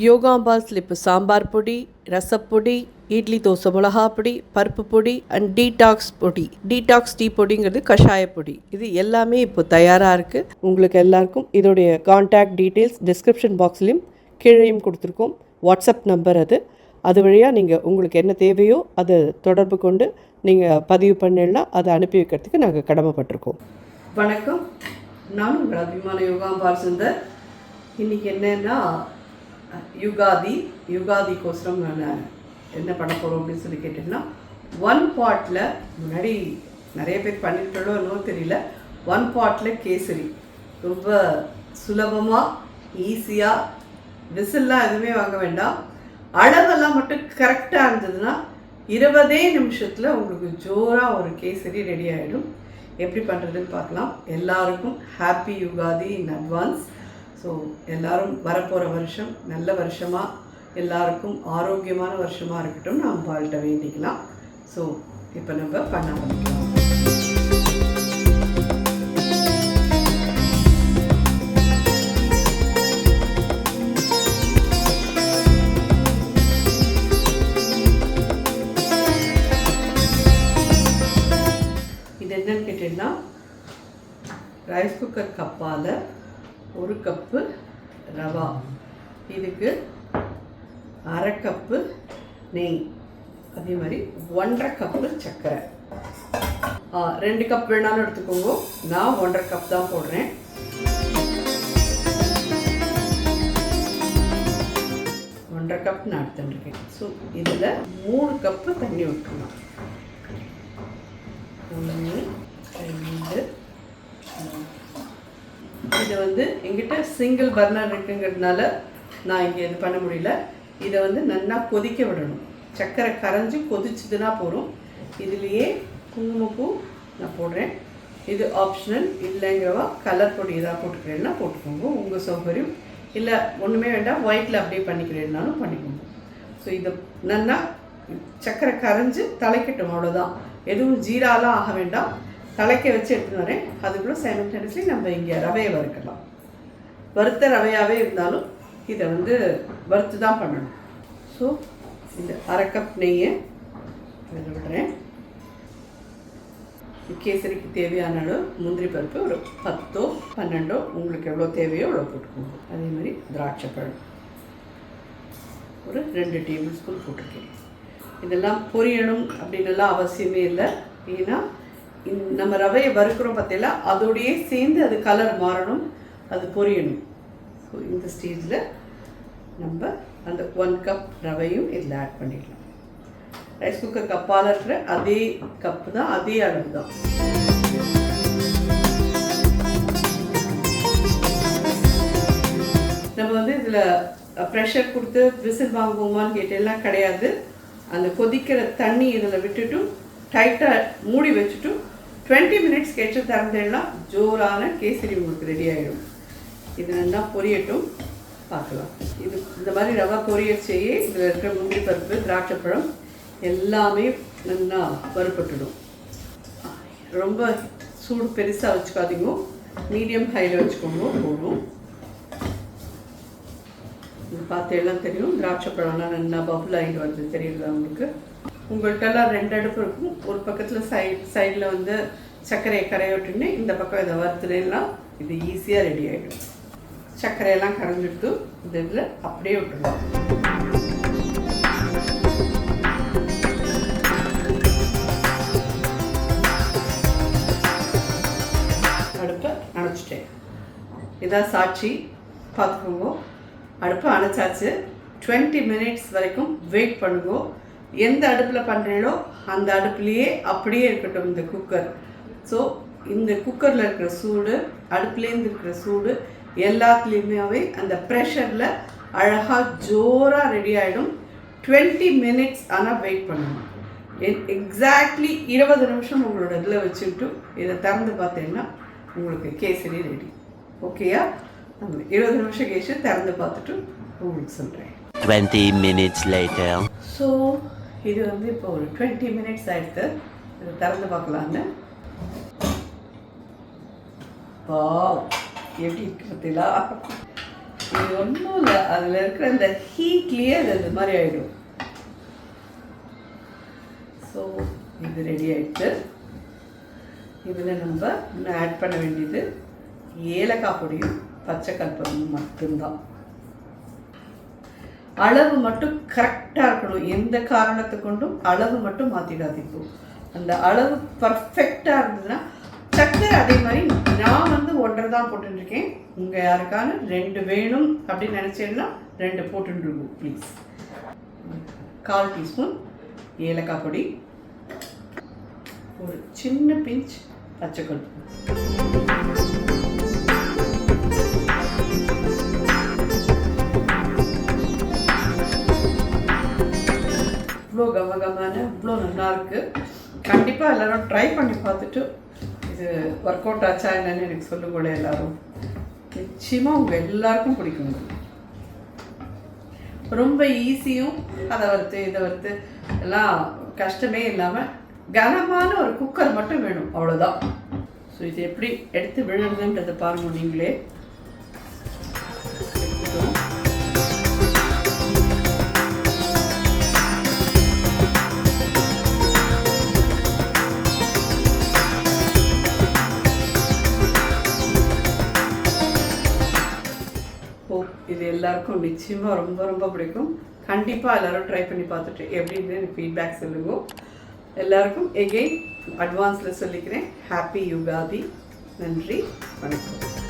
யோகாம்பாஸில் இப்போ சாம்பார் பொடி, ரசப்பொடி, இட்லி தோசை மிளகா பொடி, பருப்பு பொடி அண்ட் டீடாக்ஸ் பொடி, டீடாக்ஸ் டீ பொடிங்கிறது கஷாய பொடி. இது எல்லாமே இப்போ தயாராக இருக்குது. உங்களுக்கு எல்லாருக்கும் இதோடைய கான்டாக்ட் டீட்டெயில்ஸ் டிஸ்கிரிப்ஷன் பாக்ஸ்லேயும் கீழேயும் கொடுத்துருக்கோம். வாட்ஸ்அப் நம்பர் அது வழியாக நீங்கள் உங்களுக்கு என்ன தேவையோ அதை தொடர்பு கொண்டு நீங்கள் பதிவு பண்ணிடலாம். அதை அனுப்பி வைக்கிறதுக்கு நாங்கள் கடமைப்பட்டிருக்கோம். வணக்கம், நான் உங்கள் அபிமான யோகாம்பால் சுந்தர். இன்றைக்கி என்னென்னா யுகாதிக்கோசரம் நான் என்ன பண்ண போகிறோம் அப்படின்னு சொல்லி கேட்டிங்கன்னா, 1 பாட்டில் முன்னாடி நிறைய பேர் பண்ணியிருக்கோ இன்னும் தெரியல, 1 பாட்டில் கேசரி ரொம்ப சுலபமாக ஈஸியாக, விசில்லாம் எதுவுமே வாங்க வேண்டாம், அளவெல்லாம் மட்டும் கரெக்டாக இருந்ததுன்னா 20 நிமிஷத்தில் உங்களுக்கு ஜோராக ஒரு கேசரி ரெடி ஆகிடும். எப்படி பண்ணுறதுன்னு பார்க்கலாம். எல்லாருக்கும் happy Ugadi in advance. So எல்லோரும் வரப்போகிற வருஷம் நல்ல வருஷமாக, எல்லாருக்கும் ஆரோக்கியமான வருஷமாக இருக்கட்டும் நாம் வாழ்கிட்ட வேண்டிக்கலாம். ஸோ இப்போ நம்ம பண்ண ஆரம்பிக்கலாம். இது என்னன்னு கேட்டீங்கன்னா, ரைஸ் குக்கர் கப்பால் 1 கப்பு ரவா, இதுக்கு 1/2 கப்பு நெய், அதே மாதிரி 1.5 கப்பு சர்க்கரை. 2 கப் வேணாலும் எடுத்துக்கோங்க, நான் 1.5 கப் தான் போடுறேன். ஒன்றரை கப் நான் எடுத்துட்டுருக்கேன். ஸோ இதில் 3 கப்பு தண்ணி ஊற்றணும். 1 2 இது எங்கிட்ட சிங்கிள் பர்னர் இருக்குங்கிறதுனால நான் இங்கே இது பண்ண முடியல. இதை நல்லா கொதிக்க விடணும். சர்க்கரை கரைஞ்சி கொதிச்சுதுன்னா போதும். இதுலேயே குங்குமப்பூ நான் போடுறேன். இது ஆப்ஷனல், இல்லைங்கிறவா கலர் பொடி எதாவது போட்டுக்கிறேன்னா போட்டுக்கோங்க, உங்கள் சௌகரியம். இல்லை ஒன்றுமே வேண்டாம், ஒயிட்டில் அப்படியே பண்ணிக்கிறேன்னாலும் பண்ணிக்கோங்க. ஸோ இதை நல்லா சர்க்கரை கரைஞ்சி தலைக்கட்டும், அவ்வளோதான். எதுவும் ஜீராலாம் ஆக வேண்டாம். தலைக்க வச்சு எடுத்துன்னு வரேன். அதுக்குள்ளே சைமல்டேனியஸ்லி நம்ம இங்கே ரவையை வறுக்கலாம். வறுத்த ரவையாகவே இருந்தாலும் இதை வறுத்து தான் பண்ணணும். ஸோ இந்த 1/2 கப் நெய்யை இதில் விடுறேன். கேசரிக்கு தேவையான அளவு முந்திரி பருப்பு ஒரு 10 12 உங்களுக்கு எவ்வளோ தேவையோ அவ்வளோ போட்டுக்கோங்க. அதே மாதிரி திராட்சை பழம் ஒரு 2 டேபிள் ஸ்பூன் போட்டிருக்கேன். இதெல்லாம் பொரியணும் அப்படின்னுலாம் அவசியமே இல்லை. ஏன்னா நம்ம ரவையை வறுக்கிறோம் பார்த்தீங்களா, அதோடையே சேர்ந்து அது கலர் மாறணும், அது பொரியணும். ஸோ இந்த ஸ்டேஜில் நம்ம அந்த 1 கப் ரவையும் இதில் ஆட் பண்ணிடலாம். ரைஸ் குக்கர் கப்பால் இருக்கிற அதே கப்பு தான், அதே அளவு தான். நம்ம இதில் ப்ரெஷர் கொடுத்து விசில் வாங்குவோமான்னு கேட்டெல்லாம் கிடையாது. அந்த கொதிக்கிற தண்ணி இதில் விட்டுட்டு டைட்டாக மூடி வச்சுட்டு 20 மினிட்ஸ் கழிச்சு திறந்தேன்னா ஜோரான கேசரி உங்களுக்கு ரெடி ஆகிடும். இது நல்லா பொரியட்டும், பார்க்கலாம். இது இந்த மாதிரி ரவா பொரியச்சேயே இதில் இருக்கிற முந்திரி பருப்பு திராட்சைப்பழம் எல்லாமே நல்லா வறுபட்டுடும். ரொம்ப சூடு பெருசாக வச்சுக்காதீங்க, மீடியம் ஹையில் வச்சுக்கோங்க போதும். இது பார்த்து எல்லாம் தெரியும், திராட்சைப்பழம்லாம் நல்லா பபுள் ஆகிட்டு வருது, தெரியுதா உங்களுக்கு? உங்கள்கிட்டலாம் 2 அடுப்பு இருக்கும். ஒரு பக்கத்தில் சைடில் சர்க்கரையை கரையோட்டுன்னு இந்த பக்கம் இதை வறுத்துலாம் இது ஈஸியாக ரெடி ஆகிடும். சர்க்கரையெல்லாம் கரைஞ்சிட்டு இந்த இதில் அப்படியே விட்டுருவோம். அடுப்பை அணைச்சிட்டேன். இதான் சாட்சி, பார்த்துக்கோங்க. அடுப்பை அணைச்சாச்சு. 20 மினிட்ஸ் வரைக்கும் வெயிட் பண்ணுங்க. எந்த அடுப்பில் பண்ணுறீங்களோ அந்த அடுப்புலேயே அப்படியே இருக்கட்டும் இந்த குக்கர். ஸோ இந்த குக்கரில் இருக்கிற சூடு, அடுப்புலேருந்து இருக்கிற சூடு எல்லாத்துலேயுமே அந்த ப்ரெஷரில் அழகாக ஜோராக ரெடி ஆகிடும். 20 மினிட்ஸ் ஆனால் வெயிட் பண்ணணும். எக்ஸாக்ட்லி 20 நிமிஷம் உங்களோட இதில் வச்சுக்கிட்டு இதை திறந்து பார்த்தீங்கன்னா உங்களுக்கு கேசரி ரெடி. ஓகேயா? நம்ம 20 நிமிஷம் கழிச்சு திறந்து பார்த்துட்டு உங்களுக்கு சொல்கிறேன். 20 minutes later. ஸோ இது இப்போ ஒரு 20 மினிட்ஸ் ஆகிடுது. இதை திறந்து பார்க்கலான்னு. எப்படி இருக்கு பார்த்தீங்களா? இது ஒன்றும் இல்லை, அதில் இருக்கிற அந்த ஹீட்லேயே அது மாதிரி ஆகிடும். ஸோ இது ரெடி ஆகிடுச்சு. இதில் நம்ம இன்னும் ஆட் பண்ண வேண்டியது ஏலக்காய் பொடியும் பச்சை கற்பூரமும் மட்டும்தான். அளவு மட்டும் கரெக்டாக இருக்கணும். எந்த காரணத்தை கொண்டும் அளவு மட்டும் மாற்றிடாதீங்க. அந்த அளவு பர்ஃபெக்டாக இருந்ததுன்னா சக்கரை அதே மாதிரி நான் வந்து 1.5 தான் போட்டுருக்கேன். உங்கள் யாருக்கான 2 வேணும் அப்படின்னு நினச்சேன்னா 2 போட்டுருக்கும் ப்ளீஸ். 1/4 டீஸ்பூன் ஏலக்காய் பொடி, ஒரு சின்ன பிஞ்ச் பச்சை கற்பூரம். இவ்வளோ கமகமான இவ்வளோ நல்லாயிருக்கு. கண்டிப்பாக எல்லோரும் ட்ரை பண்ணி பார்த்துட்டு இது ஒர்க் அவுட் ஆச்சா என்னன்னு எனக்கு சொல்லுக்கூட எல்லோரும். நிச்சயமாக உங்கள் எல்லாருக்கும் பிடிக்குங்க. ரொம்ப ஈஸியும், அதை வறுத்து இதை வறுத்து எல்லாம் கஷ்டமே இல்லாமல் கனமான ஒரு குக்கர் மட்டும் வேணும், அவ்வளோதான். ஸோ இது எப்படி எடுத்து விழுறதுன்றதை பாருங்கள் நீங்களே. இது எல்லாருக்கும் நிச்சயமாக ரொம்ப ரொம்ப பிடிக்கும். கண்டிப்பாக எல்லோரும் ட்ரை பண்ணி பார்த்துட்டு எப்படின்னு எனக்கு ஃபீட்பேக் சொல்லுங்க. எல்லாருக்கும் எகெயின் அட்வான்ஸில் சொல்லிக்கிறேன், ஹாப்பி யுகாதி. நன்றி, வணக்கம்.